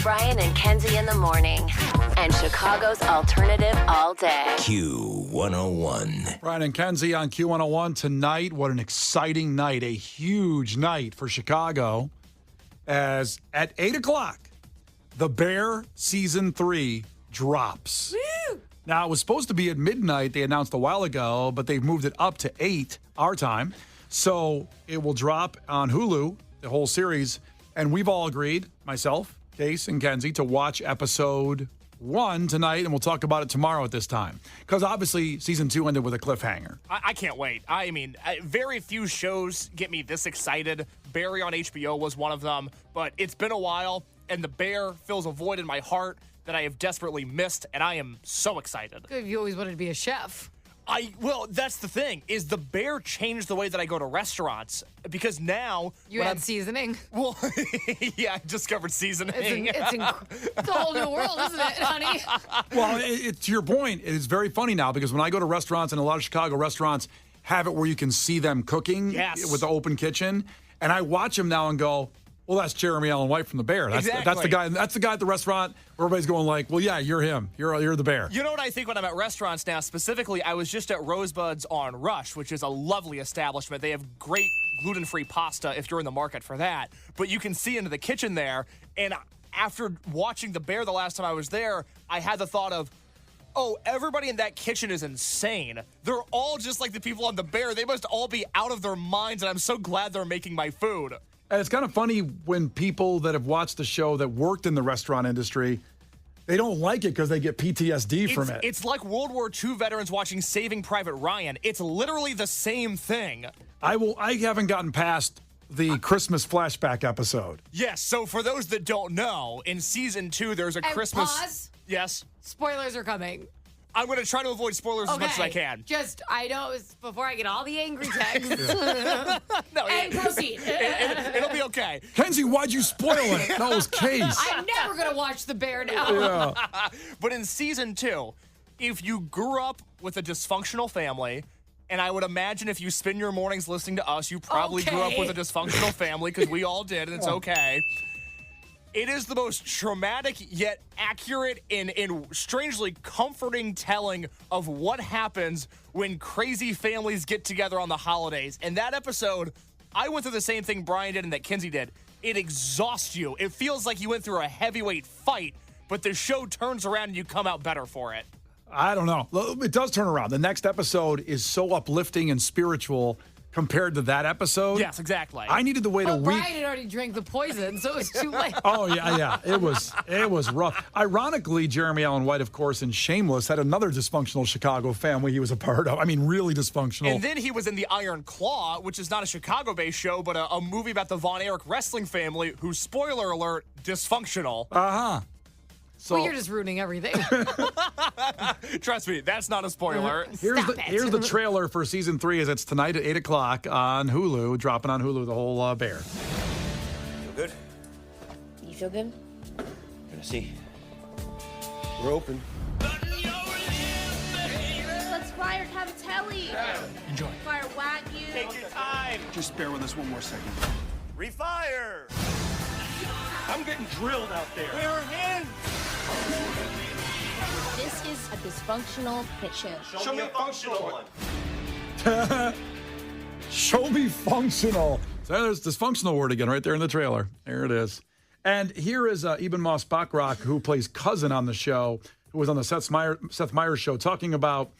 Brian and Kenzie in the morning. And Chicago's alternative all day. Q101. Brian and Kenzie on Q101 tonight. What an exciting night. A huge night for Chicago. As at 8 o'clock, The Bear Season 3 drops. Woo! Now, it was supposed to be at midnight, they announced a while ago, but they've moved it up to 8 our time. So it will drop on Hulu, the whole series. And we've all agreed, myself, Case, and Kenzie, to watch episode 1 tonight, and we'll talk about it tomorrow at this time. Because obviously, season 2 ended with a cliffhanger. I can't wait. I mean, very few shows get me this excited. Barry on HBO was one of them, but it's been a while, and The Bear fills a void in my heart that I have desperately missed, and I am so excited. Good, you always wanted to be a chef. Well, that's the thing, is The Bear changed the way that I go to restaurants, because now... You had seasoning. Well, yeah, I discovered seasoning. It's a whole new world, isn't it, honey? Well, to your point, it is very funny now, because when I go to restaurants, and a lot of Chicago restaurants have it where you can see them cooking with the open kitchen, and I watch them now and go, well, that's Jeremy Allen White from The Bear. That's the guy. That's the guy at the restaurant where everybody's going like, well, yeah, you're him. You're the Bear. You know what I think when I'm at restaurants now? Specifically, I was just at Rosebud's on Rush, which is a lovely establishment. They have great gluten-free pasta if you're in the market for that. But you can see into the kitchen there. And after watching The Bear the last time I was there, I had the thought of, oh, everybody in that kitchen is insane. They're all just like the people on The Bear. They must all be out of their minds, and I'm so glad they're making my food. And it's kind of funny when people that have watched the show that worked in the restaurant industry, they don't like it because they get PTSD from it. It's like World War II veterans watching Saving Private Ryan. It's literally the same thing. I haven't gotten past the Christmas flashback episode. Yes, so for those that don't know, in season 2, there's a Christmas... Pause. Yes? Spoilers are coming. I'm going to try to avoid spoilers as much as I can. I know, before I get all the angry texts. No, and proceed. It'll be okay. Kenzie, why'd you spoil it? That was Case. I'm never going to watch The Bear now. Yeah. But in season 2, if you grew up with a dysfunctional family, and I would imagine if you spend your mornings listening to us, you probably grew up with a dysfunctional family, because we all did, and it's okay. It is the most traumatic yet accurate and strangely comforting telling of what happens when crazy families get together on the holidays. And that episode, I went through the same thing Brian did and that Kenzie did. It exhausts you. It feels like you went through a heavyweight fight, but the show turns around and you come out better for it. I don't know. It does turn around. The next episode is so uplifting and spiritual compared to that episode. Yes, exactly. I needed to wait a week. Brian had already drank the poison, so it was too late. Oh, yeah. It was rough. Ironically, Jeremy Allen White, of course, in Shameless, had another dysfunctional Chicago family he was a part of. I mean, really dysfunctional. And then he was in The Iron Claw, which is not a Chicago-based show, but a movie about the Von Erich wrestling family, who, spoiler alert, dysfunctional. Uh-huh. So, well, you're just ruining everything. Trust me, that's not a spoiler. Here's the trailer for season 3, as it's tonight at 8 o'clock on Hulu, dropping on Hulu, the whole Bear. Feel good? You feel good? Gonna see. We're open. Let's fire Cavatelli. Enjoy. Fire Wagyu. Take your time. Just bear with us one more second. Refire. I'm getting drilled out there. Where are hands? This is a dysfunctional kitchen. Show me a functional one. Show me functional. So there's dysfunctional word again right there in the trailer. There it is. And here is Eben Moss Bachrach, who plays Cousin on the show, who was on the Seth Meyers show, talking about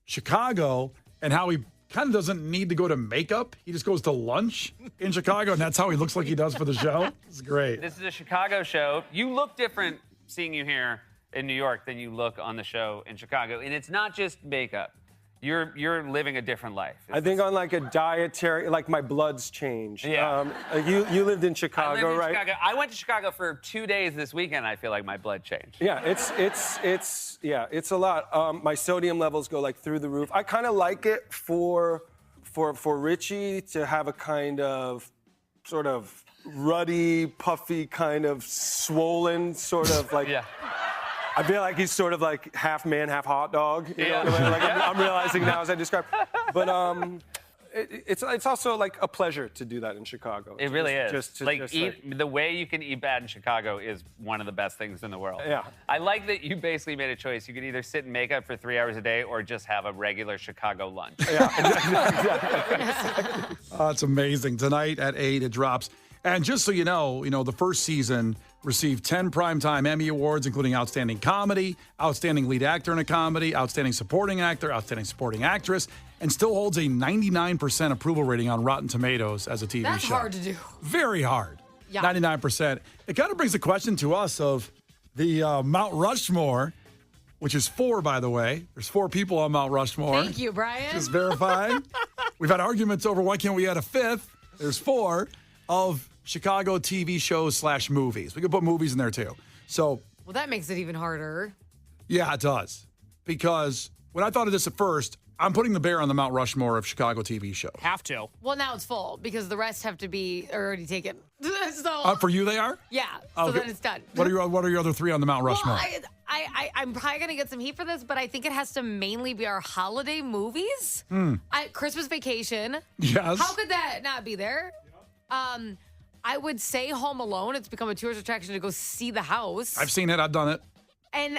Chicago and how he kind of doesn't need to go to makeup. He just goes to lunch in Chicago, and that's how he looks like he does for the show. It's great. This is a Chicago show. You look different seeing you here in New York than you look on the show in Chicago. And it's not just makeup. You're living a different life. I think on like a dietary, like my blood's changed. Yeah. You lived in Chicago, I lived in right? Chicago. I went to Chicago for 2 days this weekend. I feel like my blood changed. Yeah, it's a lot. My sodium levels go like through the roof. I kind of like it for Richie to have a kind of sort of ruddy, puffy, kind of swollen, sort of like. Yeah. I feel like he's sort of like half man, half hot dog. You know what I mean? Like I'm realizing now as I describe. But it's also like a pleasure to do that in Chicago. It really is. Just The way you can eat bad in Chicago is one of the best things in the world. Yeah. I like that you basically made a choice. You could either sit in makeup for 3 hours a day or just have a regular Chicago lunch. Oh, it's amazing. Tonight at 8, it drops. And just so you know, the first season received 10 Primetime Emmy Awards, including Outstanding Comedy, Outstanding Lead Actor in a Comedy, Outstanding Supporting Actor, Outstanding Supporting Actress, and still holds a 99% approval rating on Rotten Tomatoes as a TV That's show. hard to do. Very hard. Yeah. 99%. It kind of brings the question to us of the Mount Rushmore, which is 4, by the way. There's 4 people on Mount Rushmore. Thank you, Brian. Just verifying. We've had arguments over why can't we add a 5th. There's 4 of Chicago TV shows / movies. We could put movies in there too. So, Well, that makes it even harder. yeah, it does. Because when I thought of this at first, I'm putting the Bear on the Mount Rushmore of Chicago TV shows. Have to. Well, now it's full because the rest have to be already taken. So For you, they are? yeah, so Okay. then it's done. What are your other 3 on the Mount Rushmore? Well, I'm probably gonna get some heat for this, but I think it has to mainly be our holiday movies. Christmas Vacation. Yes. How could that not be there? I would say Home Alone. It's become a tourist attraction to go see the house. I've seen it. I've done it. And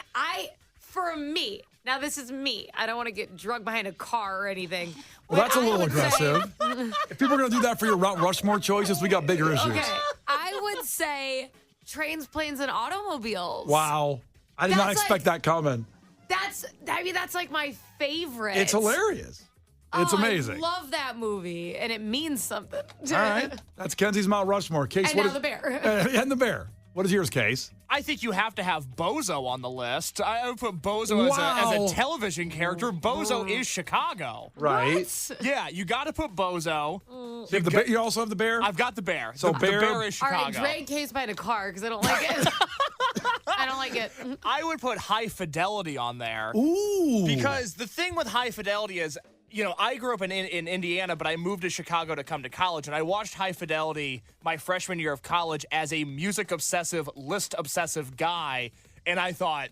for me, now this is me. I don't want to get drugged behind a car or anything. Well, that's a But I little would say- aggressive. If people are going to do that for your Mount Rushmore choices, we got bigger issues. Okay, I would say Trains, Planes, and Automobiles. Wow. I did not That's expect that coming. That's like my favorite. It's hilarious. It's amazing. I love that movie, and it means something. All right. That's Kenzie's Mount Rushmore. Case, And what now is- the Bear. And the Bear. What is yours, Case? I think you have to have Bozo on the list. I would put Bozo as Wow. a television character. Bozo is Chicago. Right. Yeah, you got to put Bozo. You also have the Bear? I've got the Bear. So the Bear- Bear is All Chicago. right, drag Case behind a car because I don't like it. I don't like it. I would put High Fidelity on there. Ooh. Because the thing with High Fidelity is, I grew up in Indiana, but I moved to Chicago to come to college, and I watched High Fidelity my freshman year of college as a music-obsessive, list-obsessive guy, and I thought,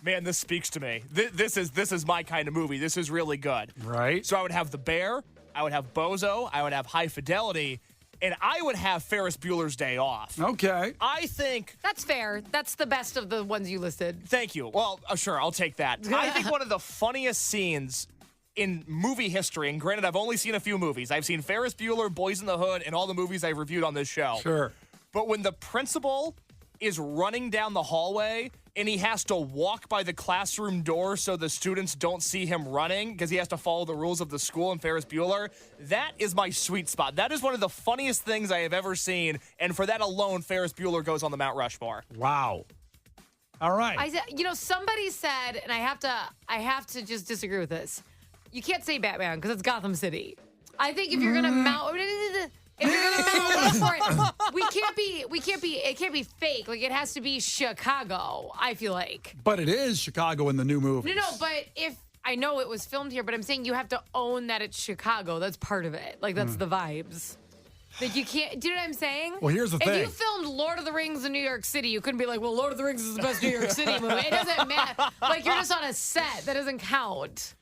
man, this speaks to me. This is my kind of movie. This is really good. Right. So I would have The Bear, I would have Bozo, I would have High Fidelity, and I would have Ferris Bueller's Day Off. Okay. I think... That's fair. That's the best of the ones you listed. Thank you. Well, sure, I'll take that. I think one of the funniest scenes in movie history, and granted, I've only seen a few movies. I've seen Ferris Bueller, Boys in the Hood, and all the movies I've reviewed on this show. Sure. But when the principal is running down the hallway and he has to walk by the classroom door so the students don't see him running because he has to follow the rules of the school in Ferris Bueller, that is my sweet spot. That is one of the funniest things I have ever seen, and for that alone, Ferris Bueller goes on the Mount Rushmore. Wow. All right. I said, somebody said, and I have to just disagree with this. You can't say Batman because it's Gotham City. I think if you're gonna mount, Rushmore, it can't be fake. Like it has to be Chicago. I feel like. But it is Chicago in the new movie. No, but I know it was filmed here, but I'm saying you have to own that it's Chicago. That's part of it. Like that's the vibes. Like you can't. Do you know what I'm saying? Well, here's the thing. If you filmed Lord of the Rings in New York City, you couldn't be like, well, Lord of the Rings is the best New York City movie. It doesn't matter. Like you're just on a set. That doesn't count.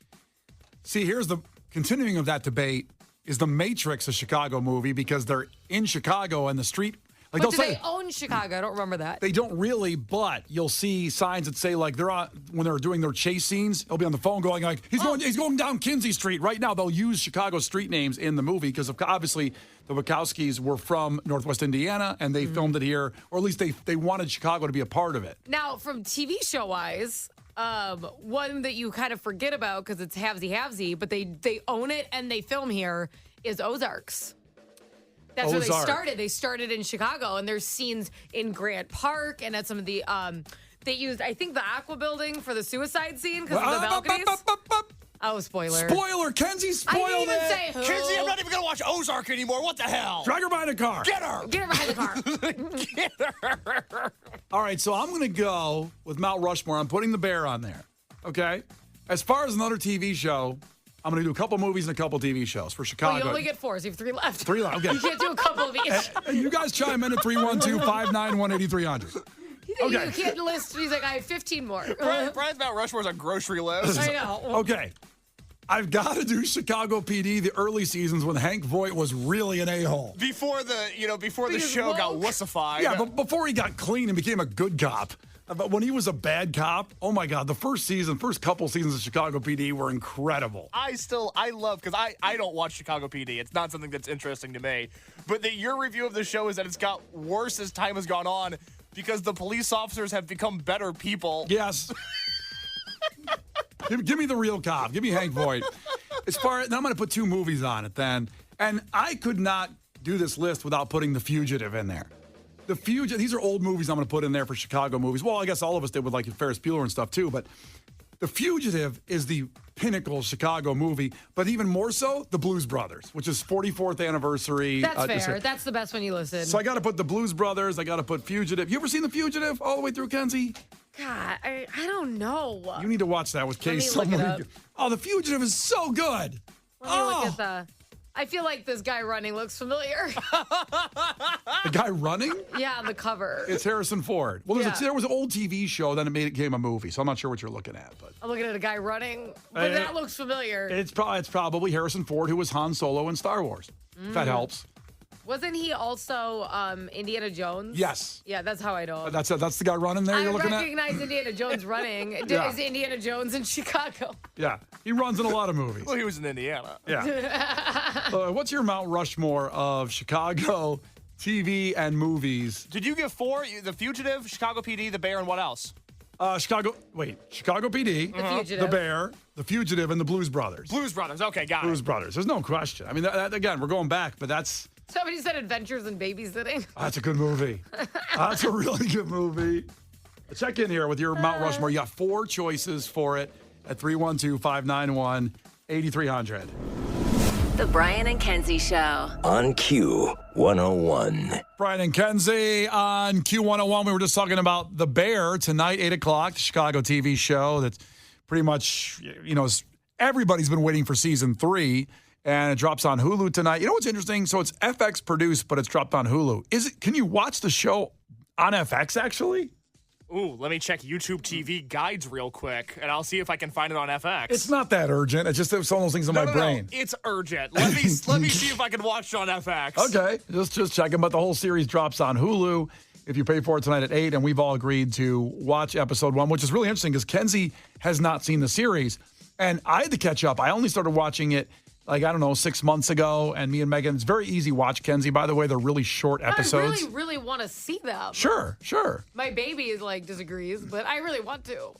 See, here's the continuing of that debate is the Matrix a Chicago movie because they're in Chicago and the street. Like But they'll do say they own Chicago? I don't remember that. they don't really, but you'll see signs that say like they're on when they're doing their chase scenes. They'll be on the phone going like he's going down Kenzie Street right now. They'll use Chicago street names in the movie because obviously the Wachowskis were from Northwest Indiana and they filmed it here, or at least they wanted Chicago to be a part of it. Now, from TV show wise, one that you kind of forget about because it's halvesy, but they own it and they film here is Ozarks. That's where they Ozark. started. They started in Chicago, and there's scenes in Grant Park and at some of the they used, I think, the Aqua Building for the suicide scene because of the balconies. Oh, spoiler. Spoiler, Kenzie I spoiled didn't even it. say who. Kenzie, I'm not even going to watch Ozark anymore. What the hell? Drag her behind a car. Get her! Get her behind the car. All right, so I'm going to go with Mount Rushmore. I'm putting the Bear on there. Okay? As far as another TV show, I'm going to do a couple movies and a couple TV shows for Chicago. Well, you only get 4, so you have 3 left. 3 left. Okay. You can't do a couple of each. And you guys chime in at 312-591-8300. Okay. You can't list. He's like, I have 15 more. Brian's Mount Rushmore's a grocery list. I know. Okay. I've got to do Chicago PD, the early seasons when Hank Voight was really an a-hole. Before the show got wussified. Yeah, but before he got clean and became a good cop. But when he was a bad cop, oh my God, the first couple seasons of Chicago PD were incredible. I love, because I don't watch Chicago PD. It's not something that's interesting to me. But your review of the show is that it's got worse as time has gone on because the police officers have become better people. Yes. Give me the real cop. Give me Hank Voight. Then I'm going to put 2 movies on it then. And I could not do this list without putting The Fugitive in there. The Fugitive, these are old movies I'm going to put in there for Chicago movies. Well, I guess all of us did with like Ferris Bueller and stuff too. But The Fugitive is the pinnacle Chicago movie. But even more so, The Blues Brothers, which is 44th anniversary. That's fair. That's the best one you listed. So I got to put The Blues Brothers. I got to put Fugitive. You ever seen The Fugitive all the way through, Kenzie? God, I don't know. You need to watch that with Case. Let me look it up. Oh, The Fugitive is so good. Let me look at I feel like this guy running looks familiar. The guy running? Yeah, on the cover. It's Harrison Ford. Well, there was an old TV show, then it became a movie, so I'm not sure what you're looking at. But I'm looking at a guy running, but that looks familiar. It's probably Harrison Ford, who was Han Solo in Star Wars. If that helps. Wasn't he also Indiana Jones? Yes. Yeah, that's how I know him. That's the guy running there you're looking at? I recognize Indiana Jones running. Yeah. Is Indiana Jones in Chicago? Yeah, he runs in a lot of movies. Well, he was in Indiana. Yeah. What's your Mount Rushmore of Chicago TV and movies? Did you give 4? The Fugitive, Chicago PD, The Bear, and what else? Chicago PD, The Fugitive, The Bear, The Fugitive, and The Blues Brothers. Blues Brothers. Okay, got it. Blues Brothers. There's no question. I mean, again, we're going back, but that's... Somebody said Adventures in Babysitting. That's a good movie. That's a really good movie. Check in here with your Mount Rushmore. You got 4 choices for it at 312-591-8300. The Brian and Kenzie Show. On Q101. Brian and Kenzie on Q101. We were just talking about The Bear tonight, 8 o'clock, the Chicago TV show that's pretty much, everybody's been waiting for season 3. And it drops on Hulu tonight. You know what's interesting? So it's FX produced, but it's dropped on Hulu. Can you watch the show on FX, actually? Ooh, let me check YouTube TV guides real quick, and I'll see if I can find it on FX. It's not that urgent. It's just some of those things in my brain. No, it's urgent. Let me see if I can watch it on FX. Okay, just checking. But the whole series drops on Hulu if you pay for it tonight at 8, and we've all agreed to watch episode 1, which is really interesting because Kenzie has not seen the series, and I had to catch up. I only started watching it 6 months ago, and me and Megan, it's very easy watch, Kenzie. By the way, they're really short episodes. I really want to see them. Sure. My baby disagrees, but I really want to.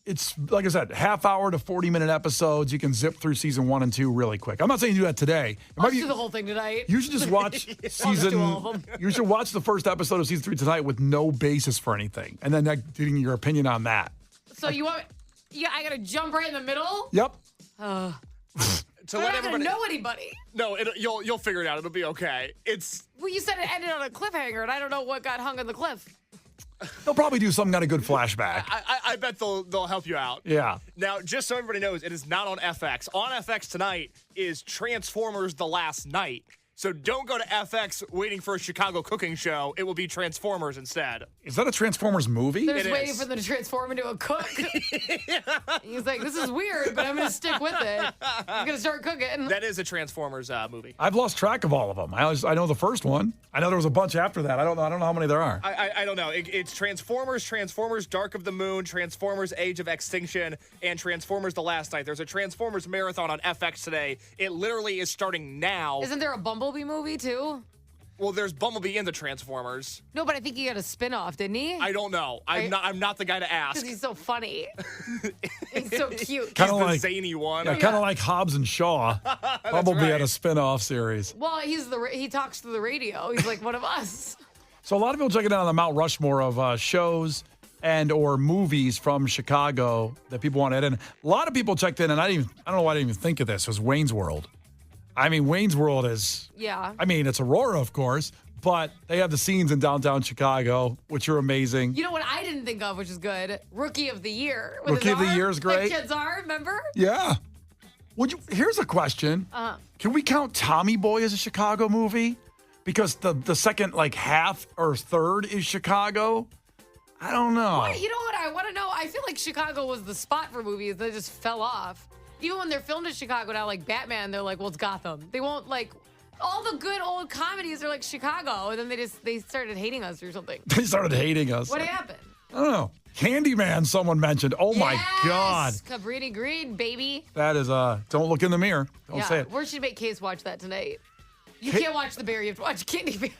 It's like I said, half hour to 40-minute episodes. You can zip through season 1 and 2 really quick. I'm not saying you do that today. Let's do the whole thing tonight. You should just watch season. Do all of them. You should watch the first episode of season 3 tonight with no basis for anything, and then getting your opinion on that. So you want? Yeah, I gotta jump right in the middle. Yep. To I'm let not everybody gonna know anybody. No, you'll figure it out. It'll be okay. Well, you said it ended on a cliffhanger, and I don't know what got hung on the cliff. They'll probably do some kind of good flashback. I bet they'll help you out. Yeah. Now, just so everybody knows, it is not on FX. On FX tonight is Transformers: The Last Night. So don't go to FX waiting for a Chicago cooking show. It will be Transformers instead. Is that a Transformers movie? They're just waiting for them to transform into a cook. He's like, this is weird, but I'm going to stick with it. I'm going to start cooking. That is a Transformers movie. I've lost track of all of them. I know the first one. I know there was a bunch after that. I don't know how many there are. I don't know. It's Transformers, Dark of the Moon, Transformers Age of Extinction, and Transformers The Last Night. There's a Transformers marathon on FX today. It literally is starting now. Isn't there a Bumblebee movie too? Well, there's Bumblebee in the Transformers. No, but I think he got a spin-off, didn't he? I don't know. I'm not the guy to ask. Because he's so funny. He's so cute. Kind of the like zany one. Yeah, kind of like Hobbs and Shaw. Bumblebee had a spin-off series. Well, he talks through the radio. He's like one of us. So a lot of people checking out on the Mount Rushmore of shows and or movies from Chicago that people want to add in. A lot of people checked in, and I don't know why I didn't even think of this. Was Wayne's World. I mean, Wayne's World is, it's Aurora, of course, but they have the scenes in downtown Chicago, which are amazing. You know what I didn't think of, which is good? Rookie of the Year. Rookie of the Year is great. Like Kids Are, remember? Yeah. Here's a question. Can we count Tommy Boy as a Chicago movie? Because the second, half or third is Chicago? I don't know. You know what I want to know? I feel like Chicago was the spot for movies that just fell off. Even when they're filmed in Chicago now, like Batman, they're like, well, it's Gotham. They won't like all the good old comedies are like Chicago, and then they started hating us or something. They started hating us. What happened? I don't know. Candyman, someone mentioned. Oh my God. Cabrini Green, baby. That is don't look in the mirror. Don't say it. We should make Case watch that tonight. You can't watch The Bear, you have to watch Candyman.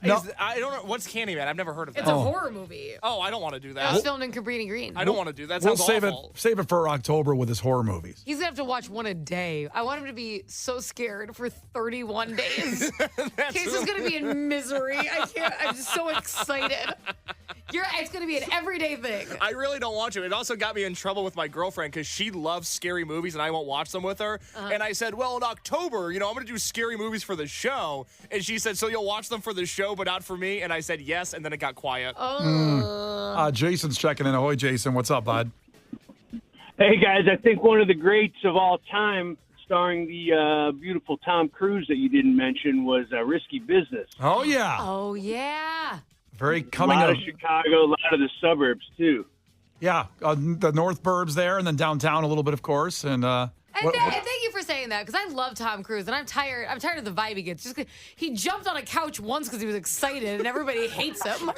No. I don't know. What's Candyman? I've never heard of that. It's a horror movie. Oh, I don't want to do It that. was filmed in Cabrini Green. I don't want to do that. We'll Sounds awful. save it for October with his horror movies. He's gonna have to watch one a day. I want him to be so scared for 31 days. Case is gonna be in misery. I can't. I'm just so excited. It's gonna be an everyday thing. I really don't want to. It also got me in trouble with my girlfriend because she loves scary movies and I won't watch them with her. And I said, well, in October, I'm going to do scary movies for the show. And she said, so you'll watch them for the show, but not for me? And I said, yes. And then it got quiet. Jason's checking in. Ahoy, Jason. What's up, bud? Hey, guys. I think one of the greats of all time, starring the beautiful Tom Cruise that you didn't mention, was Risky Business. Oh, yeah. Oh, yeah. Very coming a lot of of Chicago, a lot of the suburbs, too. Yeah, the North Burbs there, and then downtown a little bit, of course. And Thank you for saying that, because I love Tom Cruise, and I'm tired of the vibe he gets. Just 'cause he jumped on a couch once because he was excited, and everybody hates him.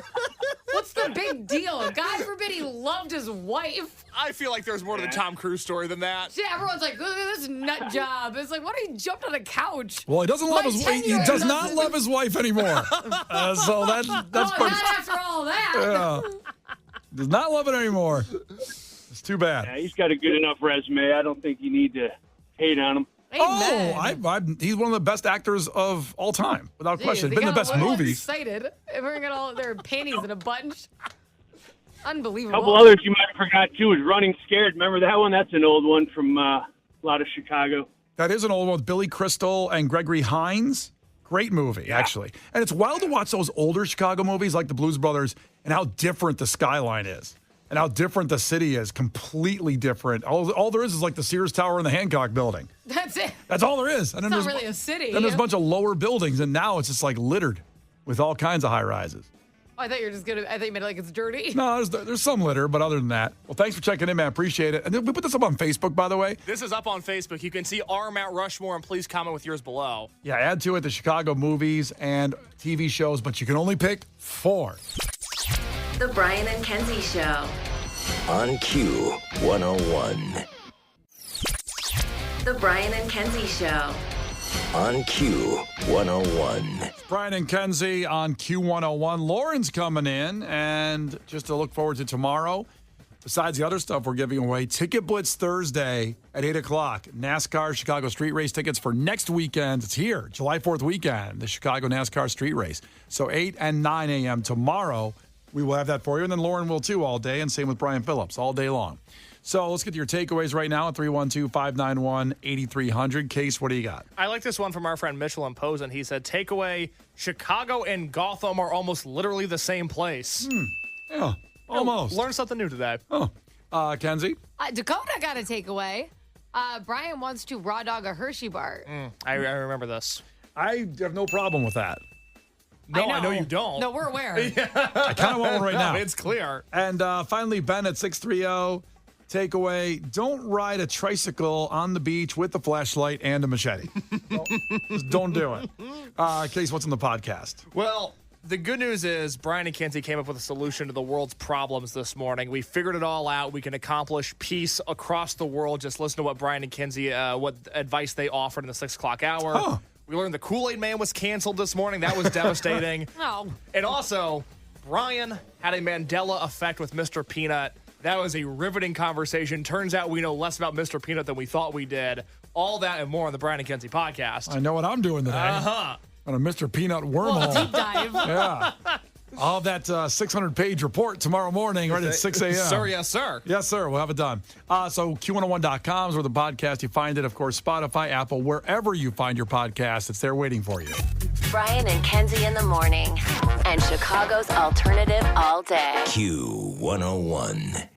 What's the big deal? God forbid he loved his wife. I feel like there's more to the Tom Cruise story than that. Yeah, everyone's like, look at this nut job. It's like, why did he jump on a couch? Well, he doesn't love his wife. He does not love his wife anymore. So that's not after all that. Yeah. Does not love it anymore. It's too bad. Yeah, he's got a good enough resume. I don't think you need to hate on him. Amen. He's one of the best actors of all time, without question. Been the best movies. Excited. Everyone got all their panties in a bunch. Unbelievable. A couple others you might have forgot, too, is Running Scared. Remember that one? That's an old one from a lot of Chicago. That is an old one with Billy Crystal and Gregory Hines. Great movie, actually. And it's wild to watch those older Chicago movies like the Blues Brothers and how different the skyline is and how different the city is. Completely different. All there is like the Sears Tower and the Hancock Building. That's it. That's all there is. And then it's not really a city. Then there's a bunch of lower buildings, and now it's just like littered with all kinds of high rises. Oh, I thought you made it like it's dirty. No, there's some litter, but other than that. Well, thanks for checking in, man. Appreciate it. And we put this up on Facebook, by the way. This is up on Facebook. You can see our Mount Rushmore, and please comment with yours below. Yeah, add to it the Chicago movies and TV shows, but you can only pick 4. The Brian and Kenzie Show. On Q101. The Brian and Kenzie Show. On Q101. Brian and Kenzie on Q101. Lauren's coming in, and just to look forward to tomorrow, besides the other stuff we're giving away, Ticket Blitz Thursday at 8 o'clock. NASCAR Chicago Street Race tickets for next weekend. It's here, July 4th weekend, the Chicago NASCAR Street Race. So 8 and 9 a.m. tomorrow, we will have that for you. And then Lauren will too all day, and same with Brian Phillips all day long. So let's get to your takeaways right now at 312-591-8300. Case, what do you got? I like this one from our friend Mitchell in Posen. He said, takeaway, Chicago and Gotham are almost literally the same place. Yeah, almost. Learn something new today. Oh, Kenzie? Dakota got a takeaway. Brian wants to raw dog a Hershey bar. I remember this. I have no problem with that. No, I know you don't. No, we're aware. I kind of want one right now. It's clear. And finally, Ben at 630. Takeaway, don't ride a tricycle on the beach with a flashlight and a machete. Just don't do it. Case, what's in the podcast? Well, the good news is Brian and Kenzie came up with a solution to the world's problems this morning. We figured it all out. We can accomplish peace across the world. Just listen to what Brian and Kenzie, what advice they offered in the 6 o'clock hour. Huh. We learned the Kool-Aid Man was canceled this morning. That was devastating. No. And also, Brian had a Mandela effect with Mr. Peanut. That was a riveting conversation. Turns out we know less about Mr. Peanut than we thought we did. All that and more on the Brian and Kenzie podcast. I know what I'm doing today. On a Mr. Peanut wormhole. Deep dive. Yeah. I'll have that 600-page report tomorrow morning right at 6 a.m. Sir, yes, sir. Yes, sir. We'll have it done. So Q101.com is where the podcast, you find it. Of course, Spotify, Apple, wherever you find your podcast, it's there waiting for you. Brian and Kenzie in the morning. And Chicago's alternative all day. Q101.